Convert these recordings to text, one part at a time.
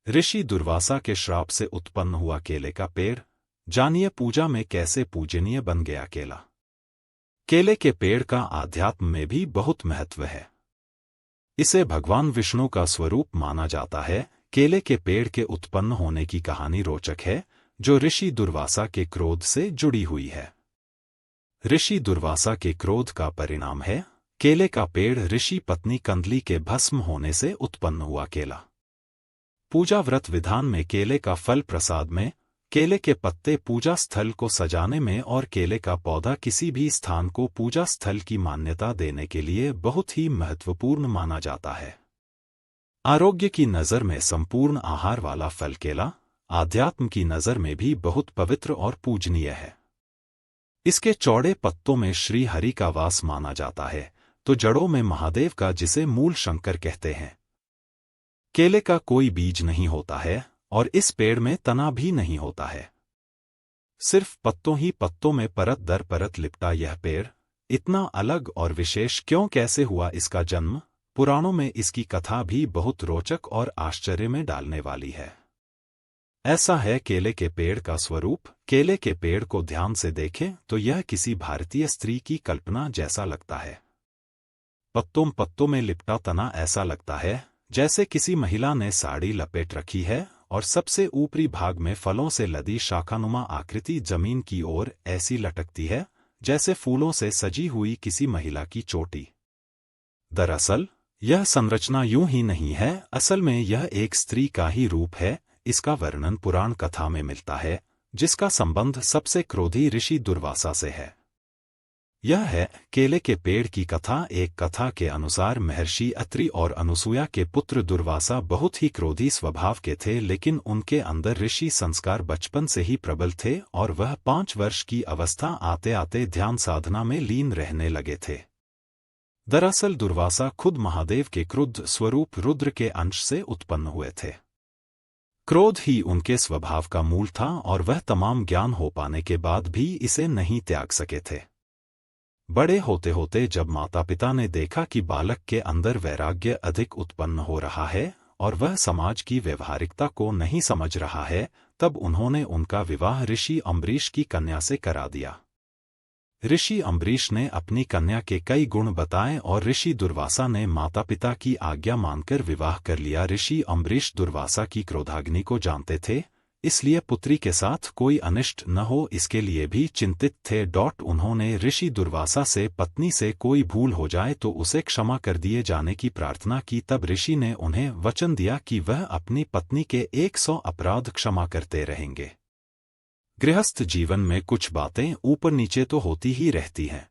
ऋषि दुर्वासा के श्राप से उत्पन्न हुआ केले का पेड़, जानिए पूजा में कैसे पूजनीय बन गया केला। केले के पेड़ का आध्यात्म में भी बहुत महत्व है। इसे भगवान विष्णु का स्वरूप माना जाता है। केले के पेड़ के उत्पन्न होने की कहानी रोचक है, जो ऋषि दुर्वासा के क्रोध से जुड़ी हुई है। ऋषि दुर्वासा के क्रोध का परिणाम है केले का पेड़। ऋषि पत्नी कंदली के भस्म होने से उत्पन्न हुआ केला। पूजा व्रत विधान में केले का फल प्रसाद में, केले के पत्ते पूजा स्थल को सजाने में और केले का पौधा किसी भी स्थान को पूजा स्थल की मान्यता देने के लिए बहुत ही महत्वपूर्ण माना जाता है। आरोग्य की नज़र में संपूर्ण आहार वाला फल केला आध्यात्म की नज़र में भी बहुत पवित्र और पूजनीय है। इसके चौड़े पत्तों में श्री हरि का वास माना जाता है, तो जड़ों में महादेव का, जिसे मूल शंकर कहते हैं। केले का कोई बीज नहीं होता है और इस पेड़ में तना भी नहीं होता है। सिर्फ पत्तों ही पत्तों में परत दर परत लिपटा यह पेड़ इतना अलग और विशेष क्यों, कैसे हुआ इसका जन्म? पुराणों में इसकी कथा भी बहुत रोचक और आश्चर्य में डालने वाली है। ऐसा है केले के पेड़ का स्वरूप। केले के पेड़ को ध्यान से देखें तो यह किसी भारतीय स्त्री की कल्पना जैसा लगता है। पत्तों पत्तों में लिपटा तना ऐसा लगता है जैसे किसी महिला ने साड़ी लपेट रखी है, और सबसे ऊपरी भाग में फलों से लदी शाखानुमा आकृति जमीन की ओर ऐसी लटकती है जैसे फूलों से सजी हुई किसी महिला की चोटी। दरअसल यह संरचना यूं ही नहीं है, असल में यह एक स्त्री का ही रूप है। इसका वर्णन पुराण कथा में मिलता है, जिसका संबंध सबसे क्रोधी ऋषि दुर्वासा से है। यह है केले के पेड़ की कथा। एक कथा के अनुसार महर्षि अत्रि और अनुसूया के पुत्र दुर्वासा बहुत ही क्रोधी स्वभाव के थे, लेकिन उनके अंदर ऋषि संस्कार बचपन से ही प्रबल थे और वह 5 वर्ष की अवस्था आते आते ध्यान साधना में लीन रहने लगे थे। दरअसल दुर्वासा खुद महादेव के क्रुद्ध स्वरूप रुद्र के अंश से उत्पन्न हुए थे। क्रोध ही उनके स्वभाव का मूल था और वह तमाम ज्ञान हो पाने के बाद भी इसे नहीं त्याग सके थे। बड़े होते होते जब माता पिता ने देखा कि बालक के अंदर वैराग्य अधिक उत्पन्न हो रहा है और वह समाज की व्यवहारिकता को नहीं समझ रहा है, तब उन्होंने उनका विवाह ऋषि अम्बरीश की कन्या से करा दिया। ऋषि अम्बरीश ने अपनी कन्या के कई गुण बताए और ऋषि दुर्वासा ने माता पिता की आज्ञा मानकर विवाह कर लिया। ऋषि अम्बरीश दुर्वासा की क्रोधाग्नि को जानते थे, इसलिए पुत्री के साथ कोई अनिष्ट न हो इसके लिए भी चिंतित थे। उन्होंने ऋषि दुर्वासा से पत्नी से कोई भूल हो जाए तो उसे क्षमा कर दिए जाने की प्रार्थना की। तब ऋषि ने उन्हें वचन दिया कि वह अपनी पत्नी के 100 अपराध क्षमा करते रहेंगे। गृहस्थ जीवन में कुछ बातें ऊपर नीचे तो होती ही रहती हैं।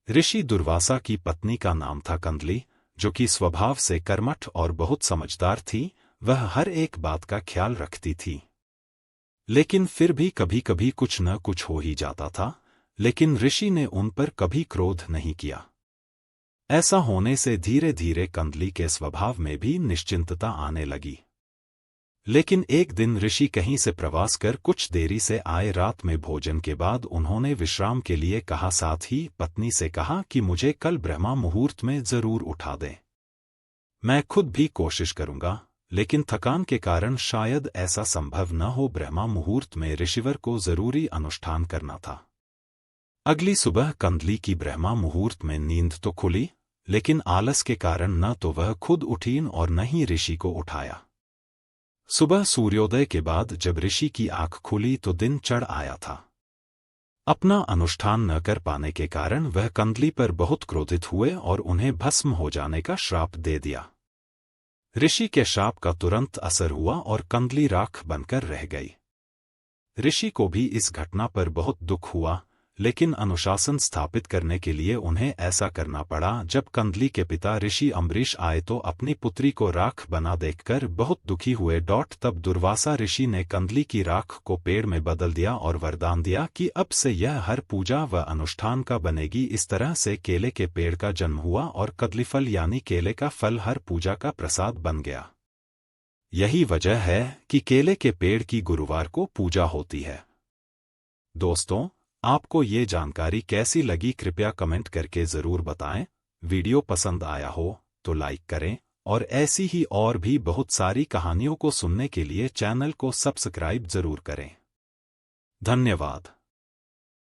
ऋषि दुर्वासा की पत्नी का नाम था कंदली, जो कि स्वभाव से कर्मठ और बहुत समझदार थी। वह हर एक बात का ख्याल रखती थी, लेकिन फिर भी कभी कभी कुछ न कुछ हो ही जाता था। लेकिन ऋषि ने उन पर कभी क्रोध नहीं किया। ऐसा होने से धीरे धीरे कंदली के स्वभाव में भी निश्चिंतता आने लगी। लेकिन एक दिन ऋषि कहीं से प्रवास कर कुछ देरी से आए। रात में भोजन के बाद उन्होंने विश्राम के लिए कहा, साथ ही पत्नी से कहा कि मुझे कल ब्रह्मा मुहूर्त में जरूर उठा दें। मैं खुद भी कोशिश करूंगा, लेकिन थकान के कारण शायद ऐसा संभव न हो। ब्रह्मा मुहूर्त में ऋषिवर को जरूरी अनुष्ठान करना था। अगली सुबह कंदली की ब्रह्मा मुहूर्त में नींद तो खुली, लेकिन आलस के कारण न तो वह खुद उठी और न ही ऋषि को उठाया। सुबह सूर्योदय के बाद जब ऋषि की आंख खुली तो दिन चढ़ आया था। अपना अनुष्ठान न कर पाने के कारण वह कंदली पर बहुत क्रोधित हुए और उन्हें भस्म हो जाने का श्राप दे दिया। ऋषि के शाप का तुरंत असर हुआ और कंदली राख बनकर रह गई। ऋषि को भी इस घटना पर बहुत दुख हुआ, लेकिन अनुशासन स्थापित करने के लिए उन्हें ऐसा करना पड़ा। जब कंदली के पिता ऋषि अम्बरीश आए तो अपनी पुत्री को राख बना देखकर बहुत दुखी हुए। तब दुर्वासा ऋषि ने कंदली की राख को पेड़ में बदल दिया और वरदान दिया कि अब से यह हर पूजा व अनुष्ठान का बनेगी। इस तरह से केले के पेड़ का जन्म हुआ और कदलीफल यानी केले का फल हर पूजा का प्रसाद बन गया। यही वजह है कि केले के पेड़ की गुरुवार को पूजा होती है। दोस्तों, आपको ये जानकारी कैसी लगी कृपया कमेंट करके ज़रूर बताएं। वीडियो पसंद आया हो तो लाइक करें और ऐसी ही और भी बहुत सारी कहानियों को सुनने के लिए चैनल को सब्सक्राइब जरूर करें। धन्यवाद।